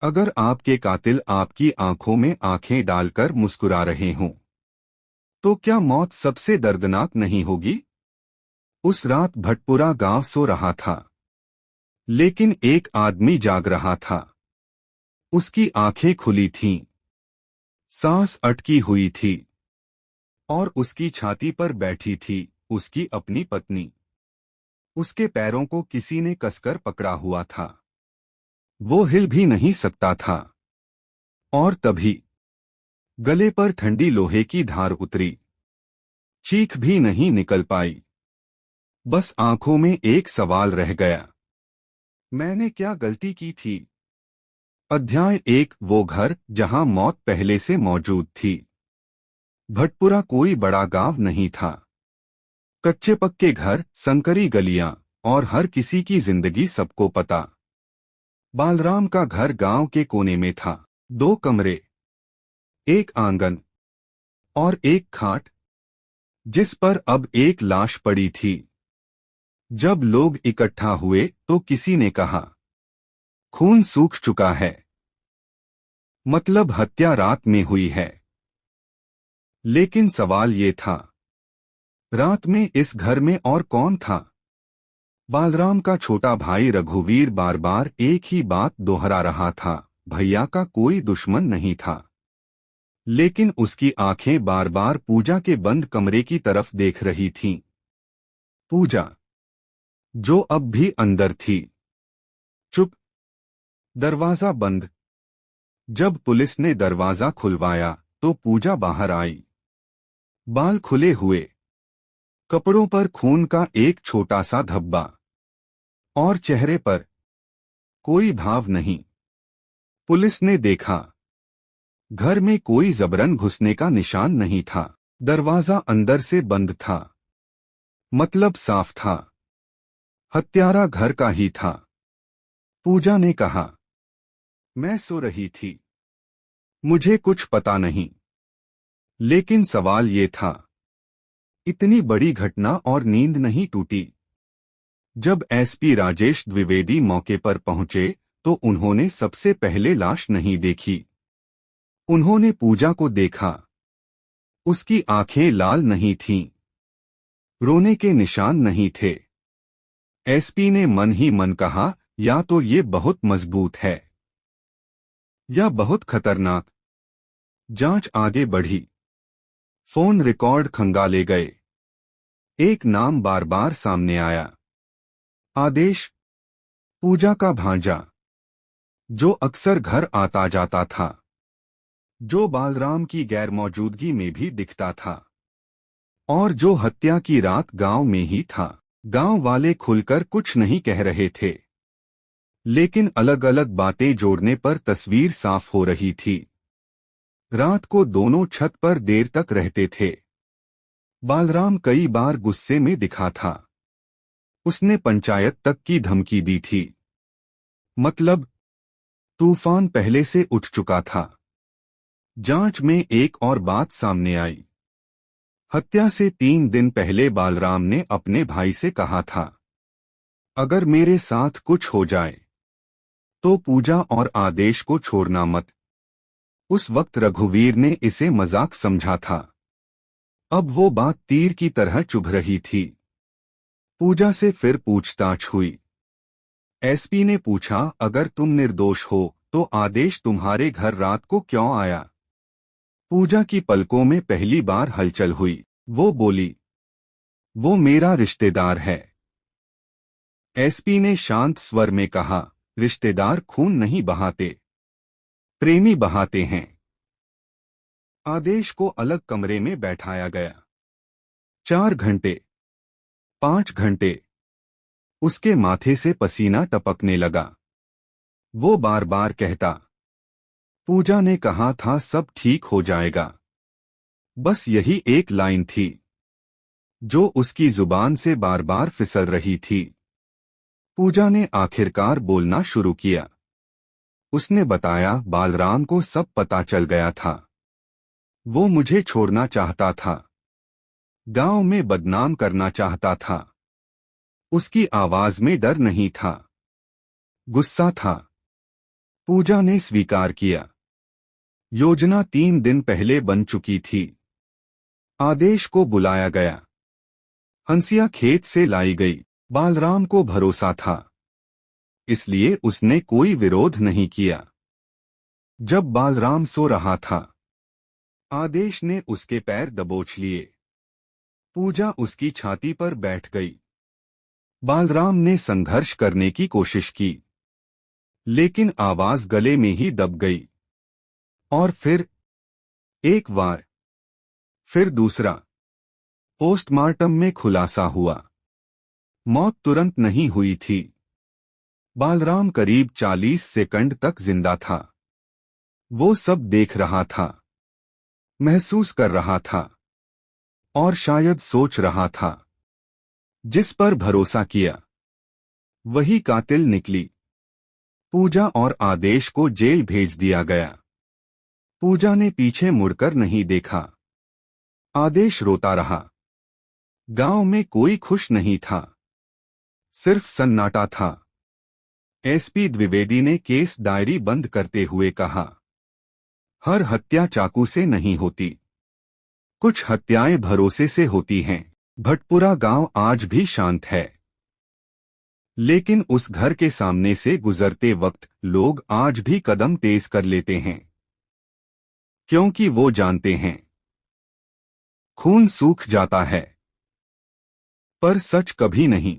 अगर आपके कातिल आपकी आंखों में आंखें डालकर मुस्कुरा रहे हों, तो क्या मौत सबसे दर्दनाक नहीं होगी? उस रात भटपुरा गांव सो रहा था, लेकिन एक आदमी जाग रहा था। उसकी आंखें खुली थीं, सांस अटकी हुई थी, और उसकी छाती पर बैठी थी उसकी अपनी पत्नी। उसके पैरों को किसी ने कसकर पकड़ा हुआ था। वो हिल भी नहीं सकता था। और तभी गले पर ठंडी लोहे की धार उतरी। चीख भी नहीं निकल पाई। बस आंखों में एक सवाल रह गया, मैंने क्या गलती की थी? अध्याय 1। वो घर जहां मौत पहले से मौजूद थी। भटपुरा कोई बड़ा गांव नहीं था। कच्चे पक्के घर, संकरी गलियां, और हर किसी की जिंदगी सबको पता। बालराम का घर गांव के कोने में था। 2 कमरे, एक आंगन और एक खाट, जिस पर अब एक लाश पड़ी थी। जब लोग इकट्ठा हुए तो किसी ने कहा, खून सूख चुका है, मतलब हत्या रात में हुई है। लेकिन सवाल ये था, रात में इस घर में और कौन था? बालराम का छोटा भाई रघुवीर बार बार एक ही बात दोहरा रहा था, भैया का कोई दुश्मन नहीं था। लेकिन उसकी आंखें बार बार पूजा के बंद कमरे की तरफ देख रही थीं। पूजा, जो अब भी अंदर थी। चुप, दरवाजा बंद। जब पुलिस ने दरवाजा खुलवाया तो पूजा बाहर आई। बाल खुले हुए, कपड़ों पर खून का एक छोटा सा धब्बा, और चेहरे पर कोई भाव नहीं। पुलिस ने देखा, घर में कोई जबरन घुसने का निशान नहीं था। दरवाजा अंदर से बंद था, मतलब साफ था। हत्यारा घर का ही था। पूजा ने कहा, मैं सो रही थी, मुझे कुछ पता नहीं। लेकिन सवाल ये था, इतनी बड़ी घटना और नींद नहीं टूटी। जब एसपी राजेश द्विवेदी मौके पर पहुंचे तो उन्होंने सबसे पहले लाश नहीं देखी। उन्होंने पूजा को देखा। उसकी आंखें लाल नहीं थीं, रोने के निशान नहीं थे। एसपी ने मन ही मन कहा, या तो ये बहुत मजबूत है या बहुत खतरनाक। जांच आगे बढ़ी। फोन रिकॉर्ड खंगाले गए। एक नाम बार बार सामने आया, आदेश, पूजा का भांजा, जो अक्सर घर आता जाता था, जो बालराम की गैरमौजूदगी में भी दिखता था, और जो हत्या की रात गांव में ही था। गांव वाले खुलकर कुछ नहीं कह रहे थे, लेकिन अलग अलग बातें जोड़ने पर तस्वीर साफ हो रही थी। रात को दोनों छत पर देर तक रहते थे। बालराम कई बार गुस्से में दिखा था। उसने पंचायत तक की धमकी दी थी। मतलब तूफान पहले से उठ चुका था। जांच में एक और बात सामने आई। हत्या से 3 दिन पहले बालराम ने अपने भाई से कहा था, अगर मेरे साथ कुछ हो जाए तो पूजा और आदेश को छोड़ना मत। उस वक्त रघुवीर ने इसे मजाक समझा था। अब वो बात तीर की तरह चुभ रही थी। पूजा से फिर पूछताछ हुई। एसपी ने पूछा, अगर तुम निर्दोष हो तो आदेश तुम्हारे घर रात को क्यों आया? पूजा की पलकों में पहली बार हलचल हुई। वो बोली, वो मेरा रिश्तेदार है। एसपी ने शांत स्वर में कहा, रिश्तेदार खून नहीं बहाते, प्रेमी बहाते हैं। आदेश को अलग कमरे में बैठाया गया। 4 घंटे, 5 घंटे, उसके माथे से पसीना टपकने लगा। वो बार बार कहता, पूजा ने कहा था सब ठीक हो जाएगा। बस यही एक लाइन थी जो उसकी जुबान से बार बार फिसल रही थी। पूजा ने आखिरकार बोलना शुरू किया। उसने बताया, बालराम को सब पता चल गया था। वो मुझे छोड़ना चाहता था, गांव में बदनाम करना चाहता था। उसकी आवाज में डर नहीं था, गुस्सा था। पूजा ने स्वीकार किया। योजना 3 दिन पहले बन चुकी थी। आदेश को बुलाया गया। हंसिया खेत से लाई गई। बालराम को भरोसा था, इसलिए उसने कोई विरोध नहीं किया। जब बालराम सो रहा था, आदेश ने उसके पैर दबोच लिए। पूजा उसकी छाती पर बैठ गई। बालराम ने संघर्ष करने की कोशिश की, लेकिन आवाज गले में ही दब गई। और फिर एक बार, फिर दूसरा। पोस्टमार्टम में खुलासा हुआ, मौत तुरंत नहीं हुई थी। बालराम करीब 40 सेकंड तक जिंदा था। वो सब देख रहा था, महसूस कर रहा था, और शायद सोच रहा था। जिस पर भरोसा किया, वही कातिल निकली। पूजा और आदेश को जेल भेज दिया गया। पूजा ने पीछे मुड़कर नहीं देखा। आदेश रोता रहा। गांव में कोई खुश नहीं था, सिर्फ सन्नाटा था। एसपी द्विवेदी ने केस डायरी बंद करते हुए कहा, हर हत्या चाकू से नहीं होती, कुछ हत्याएं भरोसे से होती हैं। भटपुरा गांव आज भी शांत है, लेकिन उस घर के सामने से गुजरते वक्त लोग आज भी कदम तेज कर लेते हैं, क्योंकि वो जानते हैं खून सूख जाता है, पर सच कभी नहीं।